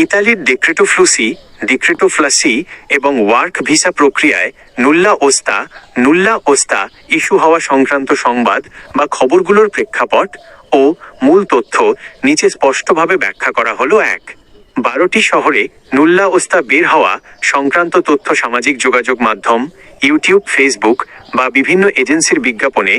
ইতালির ডেক্রেটো ফ্লুসি, ডিক্রেটো ফ্লাসি এবং work visa প্রক্রিয়ায় নুল্লা ওস্তা ইস্যু হওয়া সংক্রান্ত সংবাদ বা খবরগুলোর প্রেক্ষাপট ও মূল তথ্য নিচে স্পষ্টভাবে ব্যাখ্যা করা হলো। ১২টি শহরে নুল্লা ওস্তা বের হওয়া সংক্রান্ত তথ্য সামাজিক যোগাযোগ মাধ্যম, ইউটিউব, ফেসবুক বা বিভিন্ন এজেন্সির বিজ্ঞাপনে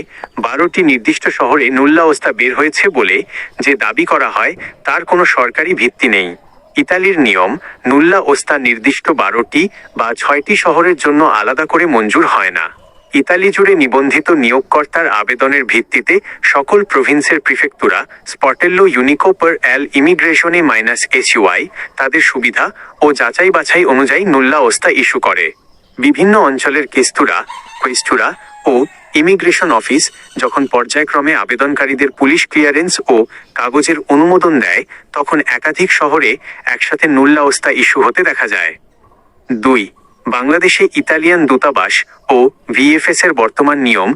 ১২টি নির্দিষ্ট শহরে নুল্লা ওস্তা বের হয়েছে বলে যে দাবি করা হয় তার কোনো সরকারি ভিত্তি নেই। ইতালির নিয়ম, নুল্লা ওস্তা নির্দিষ্ট ১২টি বা ৬টি শহরের জন্য আলাদা করে মঞ্জুর হয় না। ইতালি জুড়ে নিবন্ধিত নিয়োগকর্তার আবেদনের ভিত্তিতে সকল প্রভিন্সের প্রিফেক্তুরা স্পটেল্লো ইউনিকো পার এল ইমিগ্রেশনে -SUI তাদের সুবিধা ও যাচাই বাছাই অনুযায়ী নুল্লা ওস্তা ইস্যু করে। বিভিন্ন অঞ্চলের কোয়েস্তুরা ও ইমিগ্রেশন অফিস যখন পর্যায়ক্রমে আবেদনকারীদের পুলিশ ক্লিয়ারেন্স ও কাগজের অনুমোদন দেয় তখন একাধিক শহরে একসাথে নুল্লা ওস্তা ইস্যু হতে দেখা যায়। ২. বাংলাদেশে ইতালিয়ান দূতাবাস ও VFS এর বর্তমান নিয়ম।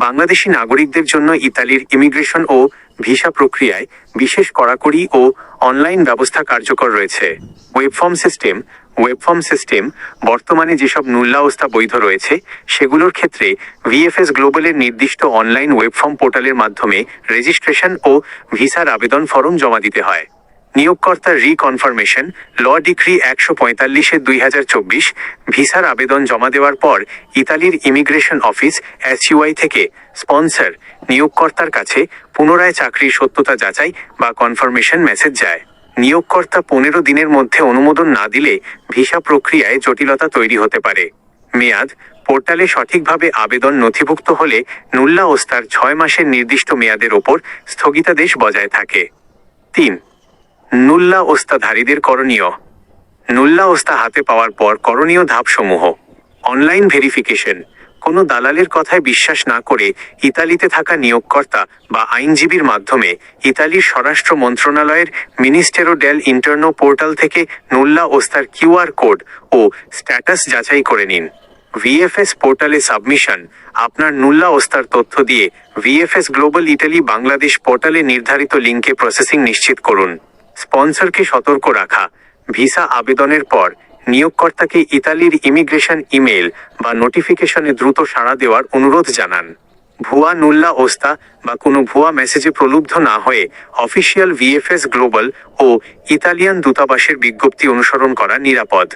বাংলাদেশি নাগরিকদের জন্য ইতালির ইমিগ্রেশন ও ভিসা প্রক্রিয়ায় বিশেষ কড়াকড়ি ও অনলাইন ব্যবস্থা কার্যকর রয়েছে। ওয়েবফর্ম সিস্টেম বর্তমানে যেসব নুল্লা ওস্তা বৈধ রয়েছে সেগুলোর ক্ষেত্রে VFS গ্লোবালের নির্দিষ্ট অনলাইন ওয়েবফর্ম পোর্টালের মাধ্যমে রেজিস্ট্রেশন ও ভিসার আবেদন ফরম জমা দিতে হয়। নিয়োগকর্তার রিকনফার্মেশন ল ডিক্রি ১৪৫/২০২৪ ভিসার আবেদন জমা দেওয়ার পর ইতালির ইমিগ্রেশন অফিস SUI থেকে স্পন্সর নিয়োগকর্তার কাছে পুনরায় চাকরির সত্যতা যাচাই বা কনফার্মেশন মেসেজ যায়। নিয়োগকর্তা ১৫ দিনের মধ্যে অনুমোদন না দিলে ভিসা প্রক্রিয়ায় জটিলতা তৈরি হতে পারে। মেয়াদ, পোর্টালে সঠিকভাবে আবেদন নথিভুক্ত হলে নুল্লা ওস্তার ৬ মাসের নির্দিষ্ট মেয়াদের ওপর স্থগিতাদেশ বজায় থাকে। ৩. নুল্লা ওস্তাধারীদের করণীয়। নুল্লা ওস্তা হাতে পাওয়ার পর করণীয় ধাপসমূহ: অনলাইন ভেরিফিকেশন। কোনো দালালের কথায় বিশ্বাস না করে ইতালিতে থাকা নিয়োগকর্তা বা আইনজীবীর মাধ্যমে ইতালির স্বরাষ্ট্র মন্ত্রণালয়ের মিনিস্টেরো ডেল ইন্টারনো পোর্টাল থেকে নুল্লা ওস্তার QR কোড ও স্ট্যাটাস যাচাই করে নিন। VFS পোর্টালে সাবমিশন। আপনার নুল্লা ওস্তার তথ্য দিয়ে VFS গ্লোবাল ইটালি বাংলাদেশ পোর্টালে নির্ধারিত লিঙ্কে প্রসেসিং নিশ্চিত করুন। স্পন্সরকে সতর্ক রাখা। ভিসা আবেদনের পর নিয়োগকর্তাকে ইতালির ইমিগ্রেশন ইমেল বা নোটিফিকেশনে দ্রুত সাড়া দেওয়ার অনুরোধ জানান। ভুয়া নুল্লা ওস্তা বা কোনো ভুয়া মেসেজে প্রলুব্ধ না হয়ে অফিসিয়াল VFS গ্লোবাল ও ইতালিয়ান দূতাবাসের বিজ্ঞপ্তি অনুসরণ করা নিরাপদ।